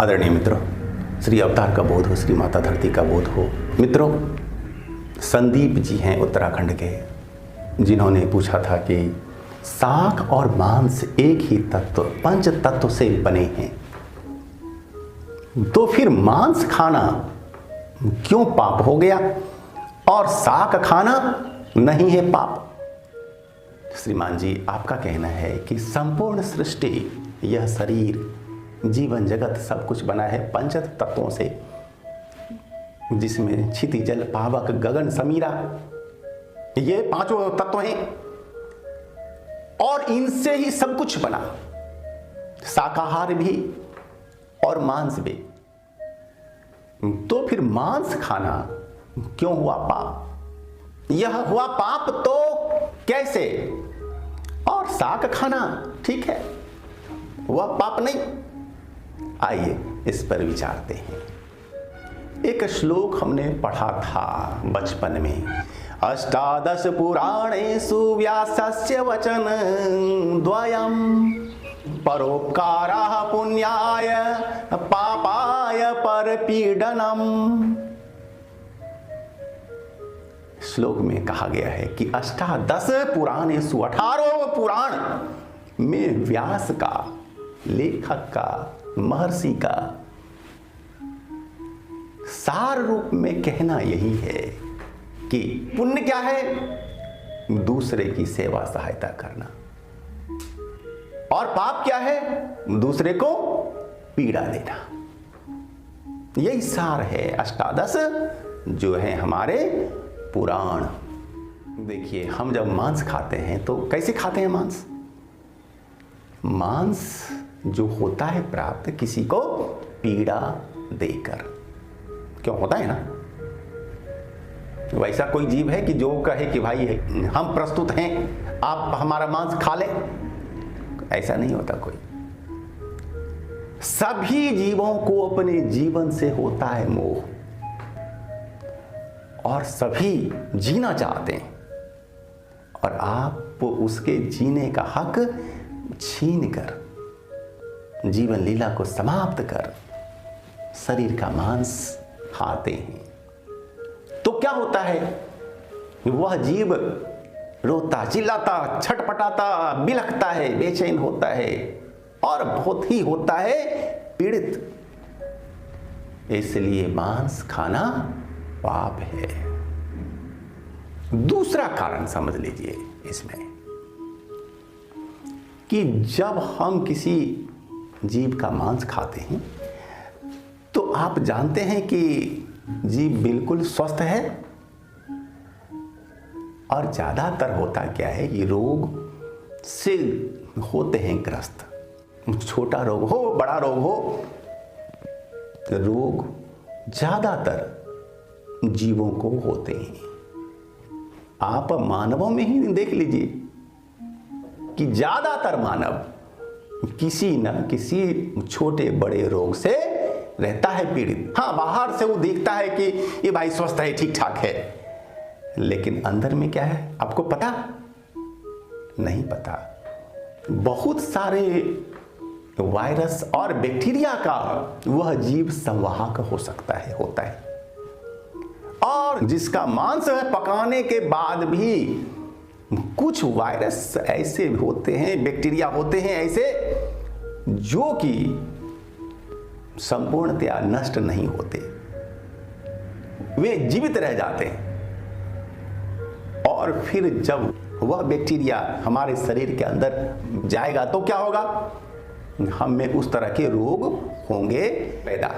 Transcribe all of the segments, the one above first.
आदरणीय मित्रों, श्री अवतार का बोध हो, श्री माता धरती का बोध हो। मित्रों, संदीप जी हैं उत्तराखंड के, जिन्होंने पूछा था कि शाक और मांस एक ही तत्व, पंच तत्व से बने हैं, तो फिर मांस खाना क्यों पाप हो गया और शाक खाना नहीं है पाप? श्रीमान जी, आपका कहना है कि संपूर्ण सृष्टि, यह शरीर, जीवन जगत सब कुछ बना है पंच तत्वों से, जिसमें क्षिति जल पावक गगन समीरा, ये पांचों तत्व हैं और इनसे ही सब कुछ बना, शाकाहार भी और मांस भी। तो फिर मांस खाना क्यों हुआ पाप? यह हुआ पाप तो कैसे? और शाक खाना ठीक है, वह पाप नहीं। आइए इस पर विचारते हैं। एक श्लोक हमने पढ़ा था बचपन में, अष्टादश पुराणेषु व्यासस्य वचन द्वयम् परोपकारः पुण्याय पापाय परपीडनम्। श्लोक में कहा गया है कि अष्टादश पुराणेषु, 18 पुराण में व्यास का, लेखक का, महर्षि का सार रूप में कहना यही है कि पुण्य क्या है? दूसरे की सेवा सहायता करना। और पाप क्या है? दूसरे को पीड़ा देना। यही सार है अष्टादश जो है हमारे पुराण। देखिए, हम जब मांस खाते हैं तो कैसे खाते हैं मांस? मांस जो होता है प्राप्त किसी को पीड़ा देकर। क्यों होता है ना? वैसा कोई जीव है कि जो कहे कि भाई हम प्रस्तुत हैं, आप हमारा मांस खा लें? ऐसा नहीं होता कोई। सभी जीवों को अपने जीवन से होता है मोह और सभी जीना चाहते हैं, और आप उसके जीने का हक छीन कर, जीवन लीला को समाप्त कर शरीर का मांस खाते हैं। तो क्या होता है? वह जीव रोता, चिल्लाता, छटपटाता, बिलखता है, बेचैन होता है और बहुत ही होता है पीड़ित। इसलिए मांस खाना पाप है। दूसरा कारण समझ लीजिए इसमें कि जब हम किसी जीव का मांस खाते हैं तो आप जानते हैं कि जीव बिल्कुल स्वस्थ है, और ज्यादातर होता क्या है कि रोग से होते हैं ग्रस्त। छोटा रोग हो, बड़ा रोग हो, रोग ज्यादातर जीवों को होते हैं। आप मानवों में ही देख लीजिए कि ज्यादातर मानव किसी न किसी छोटे बड़े रोग से रहता है पीड़ित। हाँ, बाहर से वो दिखता है कि ये भाई स्वस्थ है, ठीक ठाक है, लेकिन अंदर में क्या है आपको पता नहीं? पता। बहुत सारे वायरस और बैक्टीरिया का वह जीव संवाहक हो सकता है, होता है, और जिसका मांस पकाने के बाद भी कुछ वायरस ऐसे होते हैं, बैक्टीरिया होते हैं ऐसे, जो कि संपूर्णतया नष्ट नहीं होते, वे जीवित रह जाते हैं। और फिर जब वह बैक्टीरिया हमारे शरीर के अंदर जाएगा तो क्या होगा? हम में उस तरह के रोग होंगे पैदा।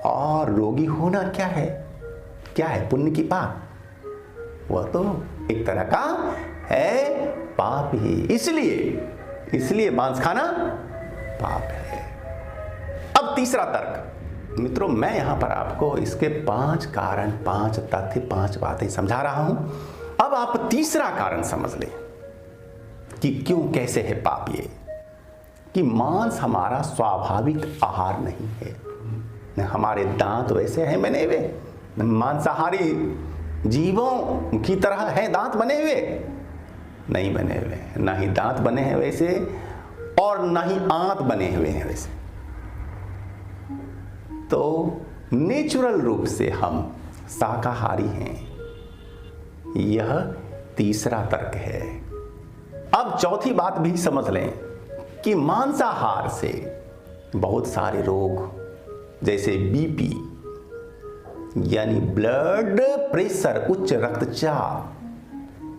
और रोगी होना क्या है? क्या है? पुण्य की पाप? वह तो एक तरह का है पाप ही। इसलिए मांस खाना पाप है। अब तीसरा तर्क। मित्रों, मैं यहां पर आपको इसके 5 कारण, 5 तथ्य, 5 बातें समझा रहा हूं। अब आप तीसरा कारण समझ लें कि क्यों, कैसे है पाप ये। कि मांस हमारा स्वाभाविक आहार नहीं है। हमारे दांत वैसे हैं बने हुए, मांसाहारी जीवों की तरह है दांत बने हुए? नहीं बने हुए। ना ही दांत बने हैं वैसे, और ना ही आंत बने हुए हैं वैसे। तो नेचुरल रूप से हम शाकाहारी हैं। यह तीसरा तर्क है। अब चौथी बात भी समझ लें कि मांसाहार से बहुत सारे रोग जैसे बीपी यानी ब्लड प्रेशर, उच्च रक्तचाप,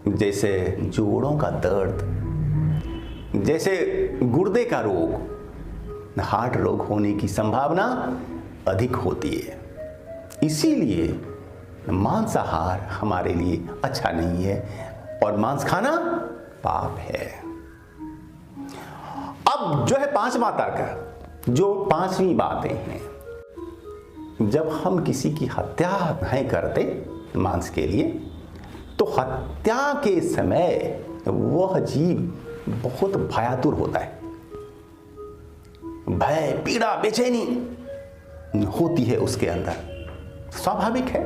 जैसे जोड़ों का दर्द, जैसे गुर्दे का रोग, हार्ट रोग होने की संभावना अधिक होती है। इसीलिए मांसाहार हमारे लिए अच्छा नहीं है और मांस खाना पाप है। अब जो है पांचवा तर्क, जो पांचवी बातें हैं, जब हम किसी की हत्या नहीं करते मांस के लिए, तो हत्या के समय वह जीव बहुत भयातुर होता है। भय, पीड़ा, बेचैनी होती है उसके अंदर, स्वाभाविक है।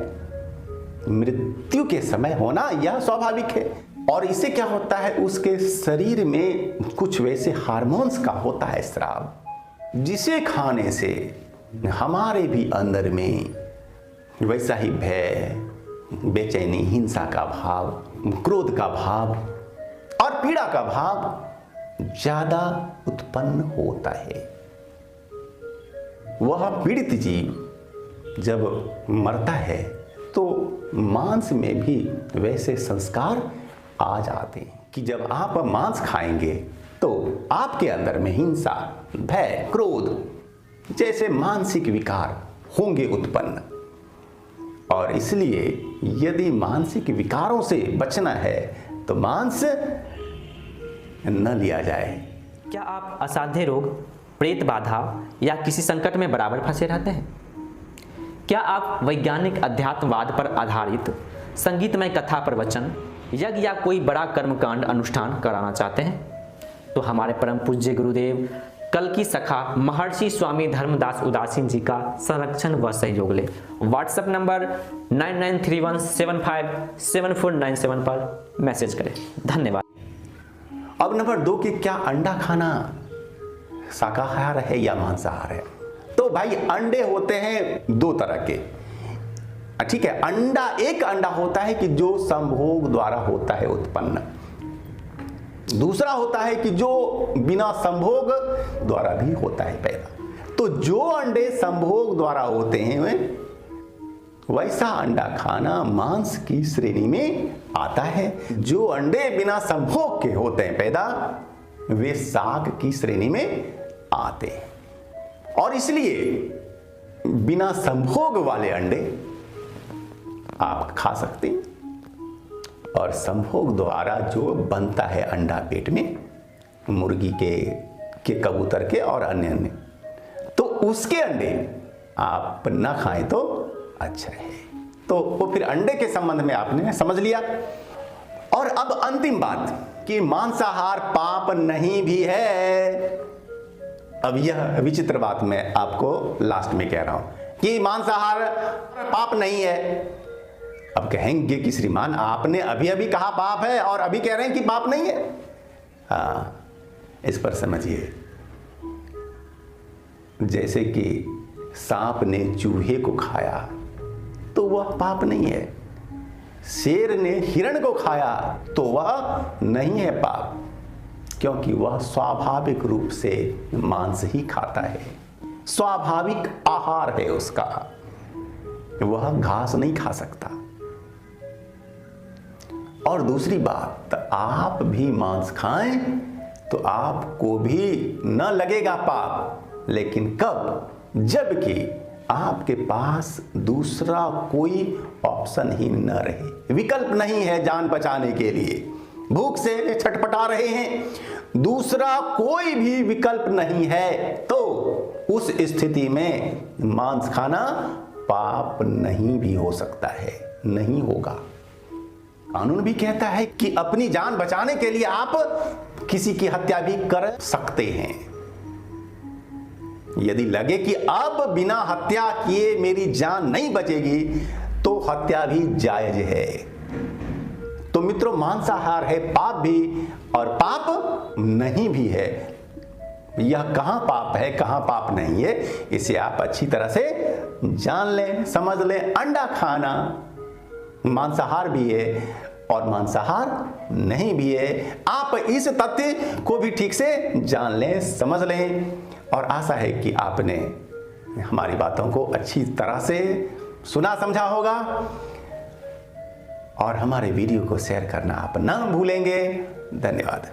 मृत्यु के समय होना यह स्वाभाविक है। और इससे क्या होता है, उसके शरीर में कुछ वैसे हार्मोन्स का होता है स्राव, जिसे खाने से हमारे भी अंदर में वैसा ही भय, बेचैनी, हिंसा का भाव, क्रोध का भाव और पीड़ा का भाव ज्यादा उत्पन्न होता है। वह पीड़ित जीव जब मरता है तो मांस में भी वैसे संस्कार आ जाते हैं कि जब आप मांस खाएंगे तो आपके अंदर में हिंसा, भय, क्रोध जैसे मानसिक विकार होंगे उत्पन्न। और इसलिए यदि मानसिक विकारों से बचना है तो मांस न लिया जाए। क्या आप असाध्य रोग, प्रेत बाधा या किसी संकट में बराबर फंसे रहते हैं? क्या आप वैज्ञानिक अध्यात्मवाद पर आधारित संगीतमय कथा प्रवचन, यज्ञ या कोई बड़ा कर्मकांड अनुष्ठान कराना चाहते हैं? तो हमारे परम पूज्य गुरुदेव कल की सखा महर्षि स्वामी धर्मदास उदासीन जी का संरक्षण व सहयोग ले। व्हाट्सएप नंबर 9931757497 पर मैसेज करें। धन्यवाद। अब नंबर 2 कि क्या अंडा खाना शाकाहार है या मांसाहार है? तो भाई अंडे होते हैं 2 तरह के, ठीक है। अंडा, एक अंडा होता है कि जो संभोग द्वारा होता है उत्पन्न, दूसरा होता है कि जो बिना संभोग द्वारा भी होता है पैदा। तो जो अंडे संभोग द्वारा होते हैं वैसा अंडा खाना मांस की श्रेणी में आता है। जो अंडे बिना संभोग के होते हैं पैदा, वे शाक की श्रेणी में आते हैं। और इसलिए बिना संभोग वाले अंडे आप खा सकते हैं, और संभोग द्वारा जो बनता है अंडा पेट में, मुर्गी के कबूतर के और अन्य, तो उसके अंडे आप ना खाएं तो अच्छा है। तो वो फिर अंडे के संबंध में आपने समझ लिया। और अब अंतिम बात कि मांसाहार पाप नहीं भी है। अब यह विचित्र बात मैं आपको लास्ट में कह रहा हूं कि मांसाहार पाप नहीं है। अब कहेंगे कि श्रीमान आपने अभी अभी कहा पाप है और अभी कह रहे हैं कि पाप नहीं है। हाँ, इस पर समझिए। जैसे कि सांप ने चूहे को खाया तो वह पाप नहीं है, शेर ने हिरण को खाया तो वह नहीं है पाप, क्योंकि वह स्वाभाविक रूप से मांस ही खाता है, स्वाभाविक आहार है उसका, वह घास नहीं खा सकता। और दूसरी बात, आप भी मांस खाएं तो आपको भी न लगेगा पाप, लेकिन कब? जबकि आपके पास दूसरा कोई ऑप्शन ही न रहे, विकल्प नहीं है जान बचाने के लिए, भूख से छटपटा रहे हैं, दूसरा कोई भी विकल्प नहीं है, तो उस स्थिति में मांस खाना पाप नहीं भी हो सकता है, नहीं होगा। कानून भी कहता है कि अपनी जान बचाने के लिए आप किसी की हत्या भी कर सकते हैं। यदि लगे कि अब बिना हत्या किए मेरी जान नहीं बचेगी तो हत्या भी जायज है। तो मित्रों, मांसाहार है पाप भी और पाप नहीं भी है। यह कहां पाप है कहां पाप नहीं है, इसे आप अच्छी तरह से जान लें, समझ लें, अंडा खाना मांसाहार भी है और मांसाहार नहीं भी है। आप इस तथ्य को भी ठीक से जान लें, समझ लें, और आशा है कि आपने हमारी बातों को अच्छी तरह से सुना समझा होगा और हमारे वीडियो को शेयर करना आप ना भूलेंगे। धन्यवाद।